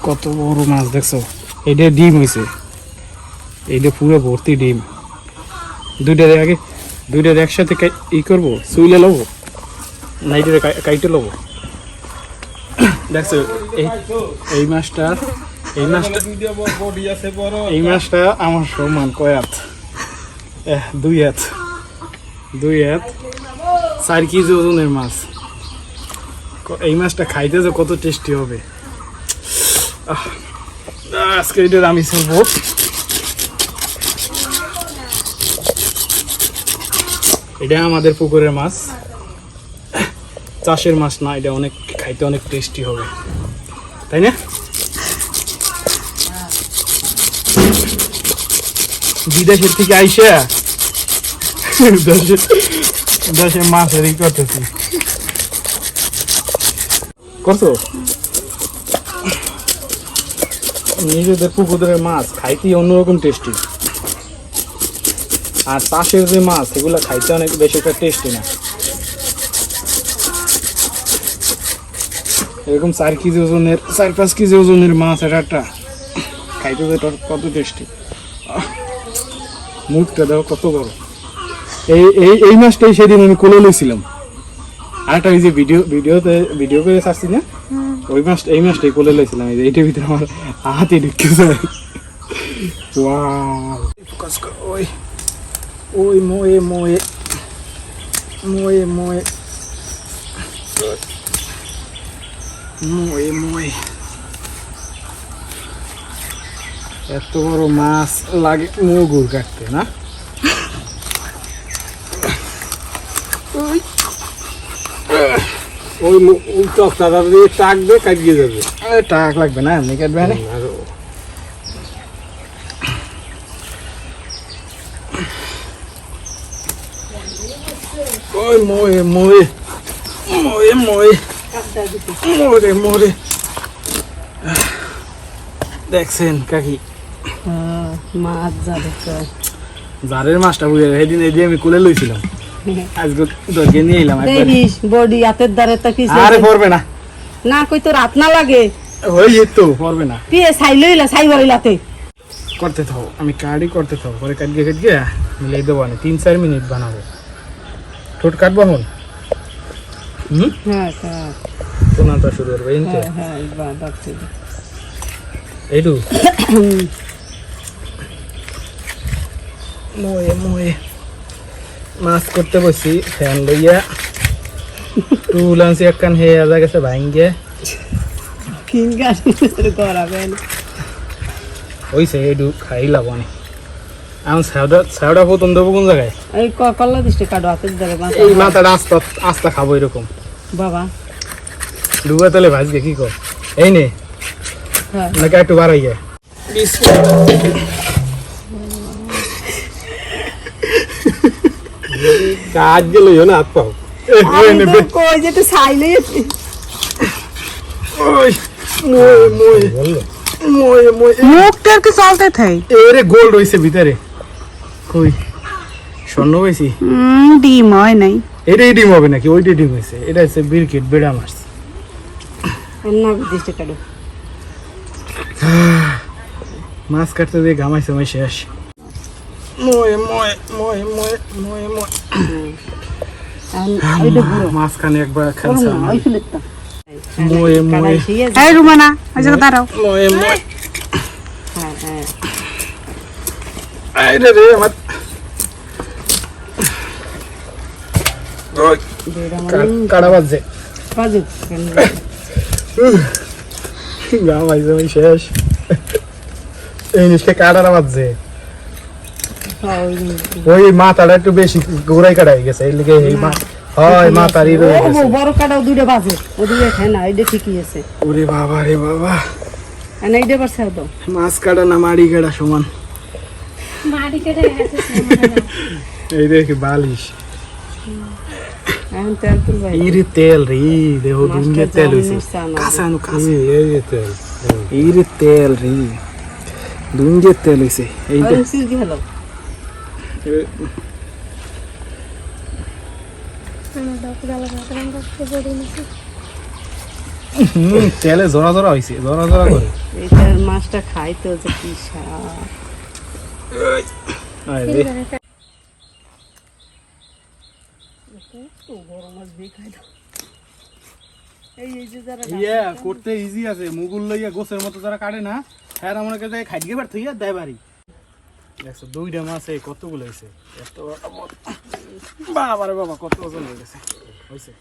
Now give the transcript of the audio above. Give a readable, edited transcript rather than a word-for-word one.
কত বড় মাছ দেখছো, এইটা ডিম হয়েছে, এইটা পুরো ভর্তি ডিম। দুইটার একসাথে ই করবো, সুইলে লবো না এইটারে কাইটে লবো। দেখছো এই মাছটা আমার সমান কয়াত, 2 হাত 4 কেজি ওজনের মাছ। এই মাছটা খাইতে যে কত টেস্টি হবে। আজকে এটার আমি চলবো। এটা আমাদের পুকুরের মাছ, চাষের মাছ না, এটা অনেক খাইতে অনেক টেস্টি হবে, তাই না? বিদেশের থেকে আইসা দেশের মাছের ই করতেছি, করছো? নিজেদের পুকুরের মাছ খাইতে অন্যরকম টেস্টি, আর চাষের যে মাছ এগুলো খাইতে অনেক বেশি একটা টেস্টি না। এরকম 4-5 কেজি ওজনের মাছ একটা খাইতে কত টেস্টি। মুখটা দেখো কত বড়। এই মাছটাই সেদিন আমি কোলে লইছিলাম, আরেকটা ওই যে ভিডিও করে ছাড়ছি না, এই মাছটাই কোলে লইছিলাম। এইটার ভিতরে আমার হাতে ঢুকে যায়। ওই মোয়ে এত বড় মাছ লাগে মুগুর কাটতে না? ওই টকটা দিয়ে টাক দিয়ে কাটিয়ে যাবে। টাক লাগবে না, এমনি কাটবে না। ওই মোরে দেখছেন কাকি মাছ জারের মাছটা বুঝে সেদিন এই দিয়ে আমি কোলে লইছিলাম, আজকে দরকে নিয়ে এলাম। বডি হাতের দ্বারে তো কিছু আরে পড়বে না, না কই তো রাত না লাগে, ওই তো পড়বে না। পিয়ে ছাই লইলা ছাই বইলাতে করতে থাকো, আমি কাটি করতে থাকো, পরে কাটিয়ে মিলাই দেবো। 3-4 মিনিট বানাবো। ঠোঁট কাটবো এখন। হ্যাঁ শোনাটা শুরু করবো এইটু মোয়ে মাছ করতে বসি। ফ্যান লইয়া টুল আনছি একখান, হে আজা গেছে ভাঙ্গে ওইসে এইটু খাইলাম অনেক। এখন ছাউডা প্রথম দেবো কোন জায়গায়? এই কল্লা দৃষ্টি কাটো হাতের দ্বারে এই মাথাটা আস্তা খাবো এরকম বাবা ডুবা তালে ভাজবে কি কর। এই নে নাকি একটু বাড়াই যায়। কাজ গেল না হাত পাও। গোল্ড হয়েছে ভিতরে, কই স্বর্ণ হয়েছি। ডিম হয় নাই, এটাই ডিম হবে নাকি? ওইটাই ডিম হয়েছে। এটা হচ্ছে বিরকিট বেড়া মাছ। মাছ কাটতে দিয়ে ঘামাইছে আমি শেষ। মাঝখানে একবার খেলছে রুমানা দাঁড়াও। কাটা বাজছে, ঘামাইছে আমি শেষ। এই জিনিসকে কাটারা বাজছে। ওই মাথাটা একটু বেশি ঘুরাই কাটাই গেছে, এই লিগে এই হয় মাথারই রয়ে গেছে। বড় কাটাও দুইটা বাজে, ওদিকে খায় না, এইটা ঠিকই আছে। ওরে বাবা রে বাবা, এইটা পারছে তো মাছ কাটা না মাড়ি কাটা সমান। মাড়ি কাটা এই দেখি বালিশ। এখন তেল তুলবা। ইরে তেল রে, দেখো দুঙ্গে তেল হইছে। কাঁচানো কাঁচা এই তেল, ইরে তেল রে, দুঙ্গে তেল হইছে। এইটা সিরকি হলো তেলে জোড়া জোড়া হয়েছে জোড়া জোড়া করে এইটার মাছটা খাইতে যে কি স্বাদ। আরে তো বড় মাছ দিয়ে খাই দাও। এই যে যারা ইয়া করতে ইজি আছে মুগুল লইয়া গোছের মতো যারা কাটে না হ্যাঁ মনে করে খাইতে পার থইয়া দেয় বাড়ি দেখছো দুইটা মাছ এই কতগুলো হয়েছে এত বাবা রে বাবা কত ওজন হয়ে গেছে হয়েছে